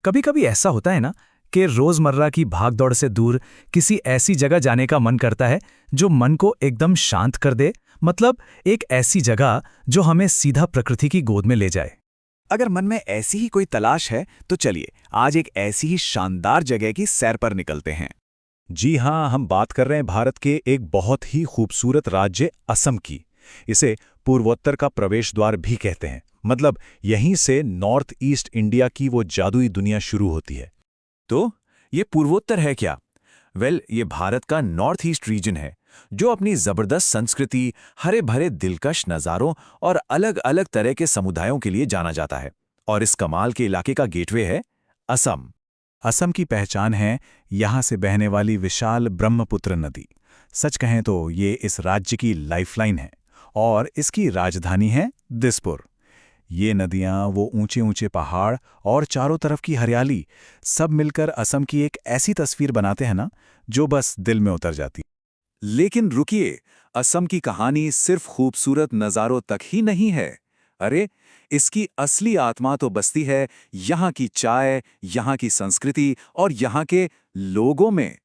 कभी कभी ऐसा होता है ना कि रोजमर्रा की भागदौड़ से दूर किसी ऐसी जगह जाने का मन करता है जो मन को एकदम शांत कर दे। मतलब एक ऐसी जगह जो हमें सीधा प्रकृति की गोद में ले जाए। अगर मन में ऐसी ही कोई तलाश है तो चलिए आज एक ऐसी ही शानदार जगह की सैर पर निकलते हैं। जी हाँ, हम बात कर रहे हैं भारत के एक बहुत ही खूबसूरत राज्य असम की। इसे पूर्वोत्तर का प्रवेश द्वार भी कहते हैं। मतलब यहीं से नॉर्थ ईस्ट इंडिया की वो जादुई दुनिया शुरू होती है। तो ये पूर्वोत्तर है क्या? ये भारत का नॉर्थ ईस्ट रीजन है जो अपनी जबरदस्त संस्कृति, हरे भरे दिलकश नज़ारों और अलग अलग तरह के समुदायों के लिए जाना जाता है। और इस कमाल के इलाके का गेटवे है असम। असम की पहचान है यहाँ से बहने वाली विशाल ब्रह्मपुत्र नदी। सच कहें तो ये इस राज्य की लाइफलाइन है और इसकी राजधानी है दिसपुर। ये नदियाँ, वो ऊंचे ऊंचे पहाड़ और चारों तरफ की हरियाली सब मिलकर असम की एक ऐसी तस्वीर बनाते हैं ना, जो बस दिल में उतर जाती। लेकिन रुकिए, असम की कहानी सिर्फ खूबसूरत नज़ारों तक ही नहीं है। अरे, इसकी असली आत्मा तो बसती है यहाँ की चाय, यहाँ की संस्कृति और यहाँ के लोगों में।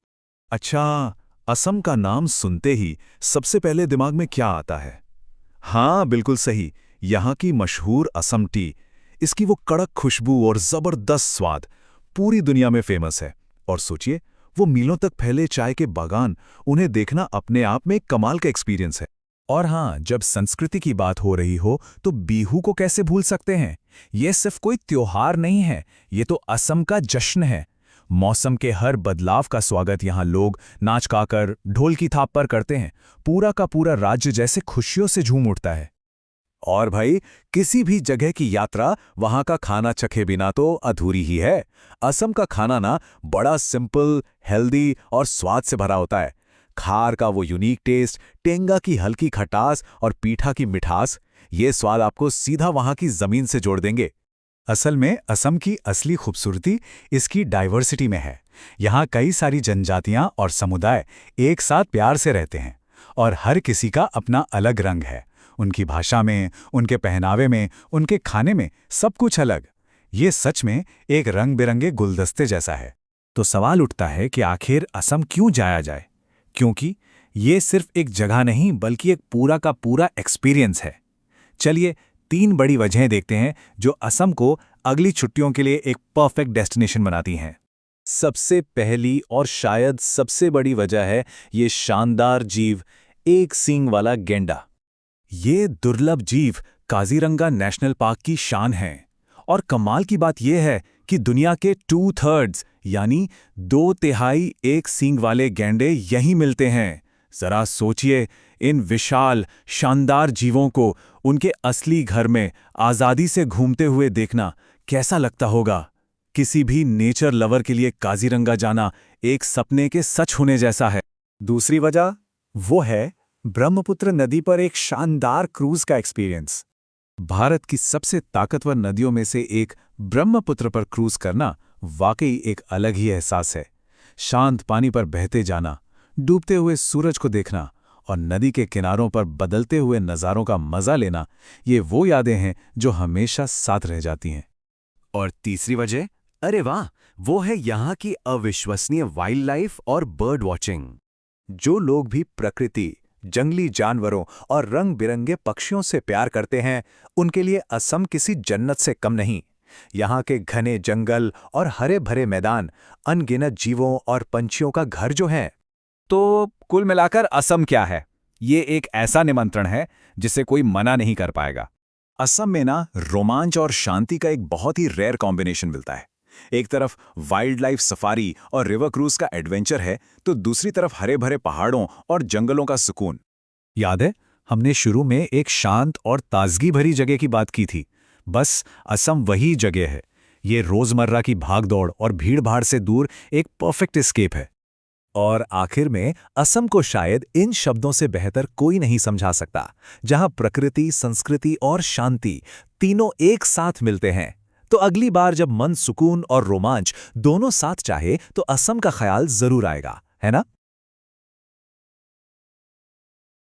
अच्छा, असम का नाम सुनते ही सबसे पहले दिमाग में क्या आता है? हाँ, बिल्कुल सही, यहाँ की मशहूर असम टी। इसकी वो कड़क खुशबू और ज़बरदस्त स्वाद पूरी दुनिया में फेमस है। और सोचिए, वो मीलों तक फैले चाय के बागान, उन्हें देखना अपने आप में एक कमाल का एक्सपीरियंस है। और हाँ, जब संस्कृति की बात हो रही हो तो बिहू को कैसे भूल सकते हैं? ये सिर्फ कोई त्योहार नहीं है, ये तो असम का जश्न है। मौसम के हर बदलाव का स्वागत यहाँ लोग नाच गाकर, ढोल की थाप पर करते हैं। पूरा का पूरा राज्य जैसे खुशियों से झूम उठता है। और भाई, किसी भी जगह की यात्रा वहाँ का खाना चखे बिना तो अधूरी ही है। असम का खाना ना बड़ा सिंपल, हेल्दी और स्वाद से भरा होता है। खार का वो यूनिक टेस्ट, टेंगा की हल्की खटास और पीठा की मिठास, ये स्वाद आपको सीधा वहाँ की जमीन से जोड़ देंगे। असल में असम की असली खूबसूरती इसकी डाइवर्सिटी में है। यहाँ कई सारी जनजातियाँ और समुदाय एक साथ प्यार से रहते हैं और हर किसी का अपना अलग रंग है। उनकी भाषा में, उनके पहनावे में, उनके खाने में, सब कुछ अलग। ये सच में एक रंग बिरंगे गुलदस्ते जैसा है। तो सवाल उठता है कि आखिर असम क्यों जाया जाए? क्योंकि ये सिर्फ एक जगह नहीं बल्कि एक पूरा का पूरा एक्सपीरियंस है। चलिए 3 बड़ी वजहें देखते हैं जो असम को अगली छुट्टियों के लिए एक परफेक्ट डेस्टिनेशन बनाती हैं। सबसे पहली और शायद सबसे बड़ी वजह है ये शानदार जीव, एक सींग वाला गैंडा। ये दुर्लभ जीव काजीरंगा नेशनल पार्क की शान है। और कमाल की बात यह है कि दुनिया के 2/3 यानी 2/3 एक सींग वाले गैंडे यहीं मिलते हैं। जरा सोचिए, इन विशाल शानदार जीवों को उनके असली घर में आज़ादी से घूमते हुए देखना कैसा लगता होगा? किसी भी नेचर लवर के लिए काजीरंगा जाना एक सपने के सच होने जैसा है। दूसरी वजह वो है ब्रह्मपुत्र नदी पर एक शानदार क्रूज का एक्सपीरियंस। भारत की सबसे ताकतवर नदियों में से एक ब्रह्मपुत्र पर क्रूज करना वाकई एक अलग ही एहसास है। शांत पानी पर बहते जाना, डूबते हुए सूरज को देखना और नदी के किनारों पर बदलते हुए नज़ारों का मजा लेना, ये वो यादें हैं जो हमेशा साथ रह जाती हैं। और तीसरी वजह, अरे वाह, वो है यहाँ की अविश्वसनीय वाइल्ड लाइफ और बर्ड वॉचिंग। जो लोग भी प्रकृति, जंगली जानवरों और रंग बिरंगे पक्षियों से प्यार करते हैं, उनके लिए असम किसी जन्नत से कम नहीं। यहाँ के घने जंगल और हरे भरे मैदान अनगिनत जीवों और पंछियों का घर जो है। तो कुल मिलाकर असम क्या है? ये एक ऐसा निमंत्रण है जिसे कोई मना नहीं कर पाएगा। असम में ना रोमांच और शांति का एक बहुत ही रेयर कॉम्बिनेशन मिलता है। एक तरफ वाइल्ड लाइफ सफारी और रिवर क्रूज का एडवेंचर है, तो दूसरी तरफ हरे भरे पहाड़ों और जंगलों का सुकून। याद है, हमने शुरू में एक शांत और ताजगी भरी जगह की बात की थी। बस असम वही जगह है। ये रोजमर्रा की भागदौड़ और भीड़-भाड़ से दूर एक परफेक्ट एस्केप है। और आखिर में असम को शायद इन शब्दों से बेहतर कोई नहीं समझा सकता, जहां प्रकृति, संस्कृति और शांति तीनों एक साथ मिलते हैं। तो अगली बार जब मन सुकून और रोमांच दोनों साथ चाहे तो असम का ख्याल जरूर आएगा, है ना?